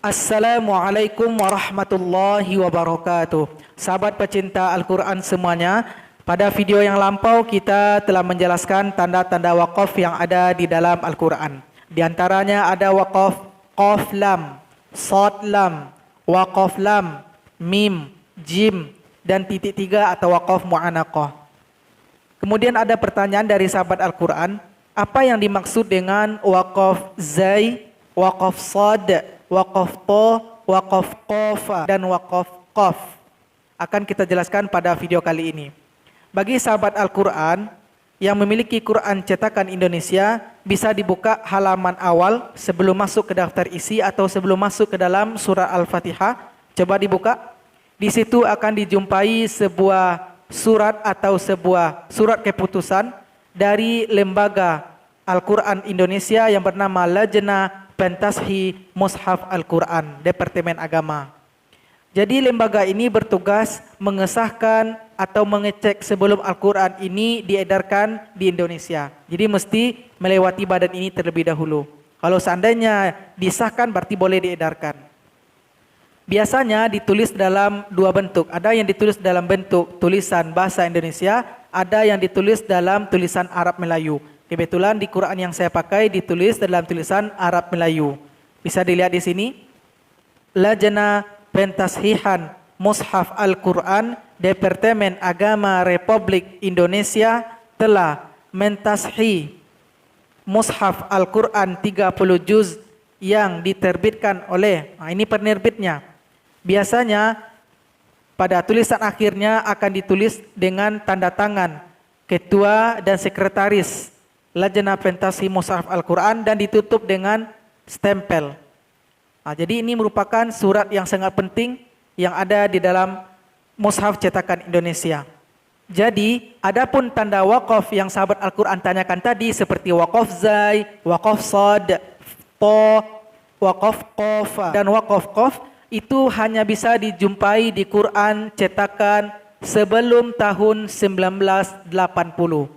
Assalamualaikum warahmatullahi wabarakatuh. Sahabat pecinta Al-Quran semuanya, pada video yang lampau kita telah menjelaskan tanda-tanda wakaf yang ada di dalam Al-Quran. Di antaranya ada wakaf qaf lam, shad lam, wakaf lam, mim, jim, dan titik tiga atau wakaf mu'anaqah. Kemudian ada pertanyaan dari sahabat Al-Quran, apa yang dimaksud dengan wakaf zai, wakaf sad, wakaf to, wakaf qaf, dan wakaf qaf? Akan kita jelaskan pada video kali ini. Bagi sahabat Al-Quran yang memiliki Quran cetakan Indonesia, bisa dibuka halaman awal sebelum masuk ke daftar isi atau sebelum masuk ke dalam surah Al-Fatihah. Coba dibuka. Di situ akan dijumpai sebuah surat atau sebuah surat keputusan dari lembaga Al-Quran Indonesia yang bernama Lajnah Pentashi Mushaf Al-Quran, Departemen Agama. Jadi lembaga ini bertugas mengesahkan atau mengecek sebelum Al-Quran ini diedarkan di Indonesia. Jadi mesti melewati badan ini terlebih dahulu. Kalau seandainya disahkan berarti boleh diedarkan. Biasanya ditulis dalam dua bentuk. Ada yang ditulis dalam bentuk tulisan bahasa Indonesia, ada yang ditulis dalam tulisan Arab Melayu. Kebetulan di Quran yang saya pakai ditulis dalam tulisan Arab Melayu. Bisa dilihat di sini. Lajnah Pentashihan Mushaf Al-Quran Departemen Agama Republik Indonesia telah mentashi Mushaf Al-Quran 30 juz yang diterbitkan oleh, ini penerbitnya. Biasanya pada tulisan akhirnya akan ditulis dengan tanda tangan ketua dan sekretaris Lajnah Pentashi Mushaf Al-Quran dan ditutup dengan stempel. Jadi ini merupakan surat yang sangat penting yang ada di dalam Mushaf cetakan Indonesia. Jadi adapun tanda wakaf yang sahabat Al-Quran tanyakan tadi seperti wakaf zai, wakaf sad, to, wakaf qaf, dan wakaf qaf itu hanya bisa dijumpai di Quran cetakan sebelum tahun 1980.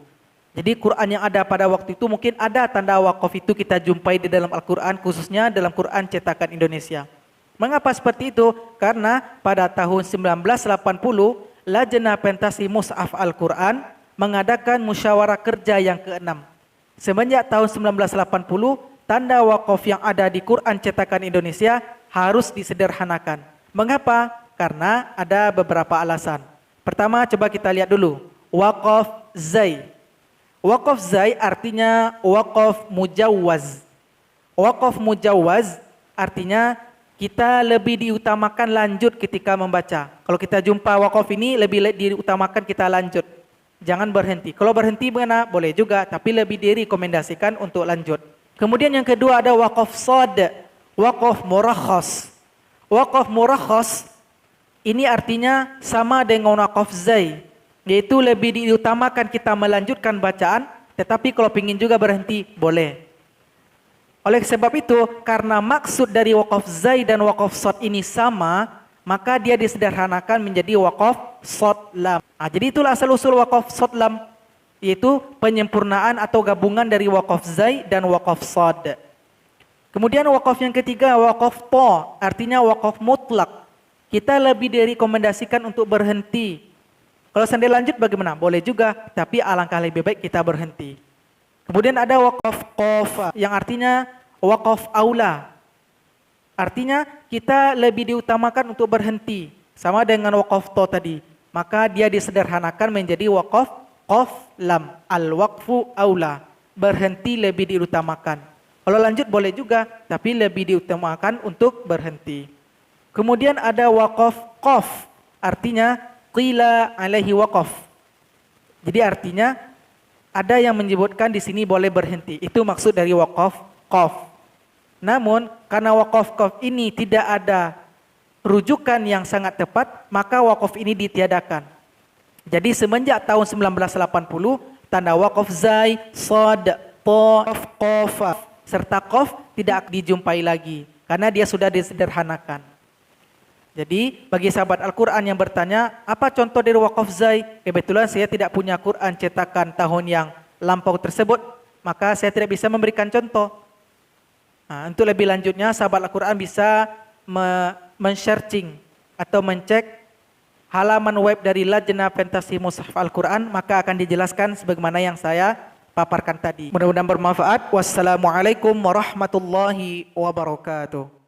Jadi Quran yang ada pada waktu itu mungkin ada tanda wakaf itu kita jumpai di dalam Al-Quran, khususnya dalam Quran cetakan Indonesia. Mengapa seperti itu? Karena pada tahun 1980 Lajnah Pentashi Mushaf Al-Quran mengadakan musyawarah kerja yang ke-6. Semenjak tahun 1980, tanda wakaf yang ada di Quran cetakan Indonesia harus disederhanakan. Mengapa? Karena ada beberapa alasan. Pertama, coba kita lihat dulu. Wakaf zai. Wakaf zai artinya wakaf mujawwaz. Wakaf mujawwaz artinya kita lebih diutamakan lanjut ketika membaca. Kalau kita jumpa wakaf ini lebih diutamakan kita lanjut. Jangan berhenti. Kalau berhenti mana? Boleh juga, tapi lebih direkomendasikan untuk lanjut. Kemudian yang kedua ada wakaf sad, wakaf murakhas. Wakaf murakhas ini artinya sama dengan wakaf zai. Yaitu lebih diutamakan kita melanjutkan bacaan, tetapi kalau ingin juga berhenti, boleh. Oleh sebab itu, karena maksud dari wakaf zai dan wakaf sad ini sama, maka dia disederhanakan menjadi wakaf sad lam. Jadi itulah asal-usul wakaf sad lam, yaitu penyempurnaan atau gabungan dari wakaf zai dan wakaf sad. Kemudian wakaf yang ketiga, wakaf to, artinya wakaf mutlak. Kita lebih direkomendasikan untuk berhenti. Kalau seandainya lanjut bagaimana? Boleh juga, tapi alangkah lebih baik kita berhenti. Kemudian ada wakaf qaf yang artinya wakaf aula. Artinya kita lebih diutamakan untuk berhenti. Sama dengan wakaf to tadi. Maka dia disederhanakan menjadi wakaf qaf lam. Al-waqfu aula. Berhenti lebih diutamakan. Kalau lanjut boleh juga, tapi lebih diutamakan untuk berhenti. Kemudian ada wakaf qaf. Artinya qila alaihi waqaf. Jadi artinya ada yang menyebutkan di sini boleh berhenti. Itu maksud dari wakaf qaf. Namun karena wakaf qaf ini tidak ada rujukan yang sangat tepat, maka wakaf ini ditiadakan. Jadi semenjak tahun 1980 tanda wakaf zai, sad, to, qaf serta qaf tidak dijumpai lagi karena dia sudah disederhanakan. Jadi bagi sahabat Al-Quran yang bertanya, apa contoh dari wakaf zai? Kebetulan saya tidak punya Quran cetakan tahun yang lampau tersebut, maka saya tidak bisa memberikan contoh. Untuk lebih lanjutnya sahabat Al-Quran bisa men-searching atau mencek halaman web dari Lajnah Pentasih Mushaf Al-Quran, maka akan dijelaskan sebagaimana yang saya paparkan tadi. Mudah-mudahan bermanfaat. Wassalamualaikum warahmatullahi wabarakatuh.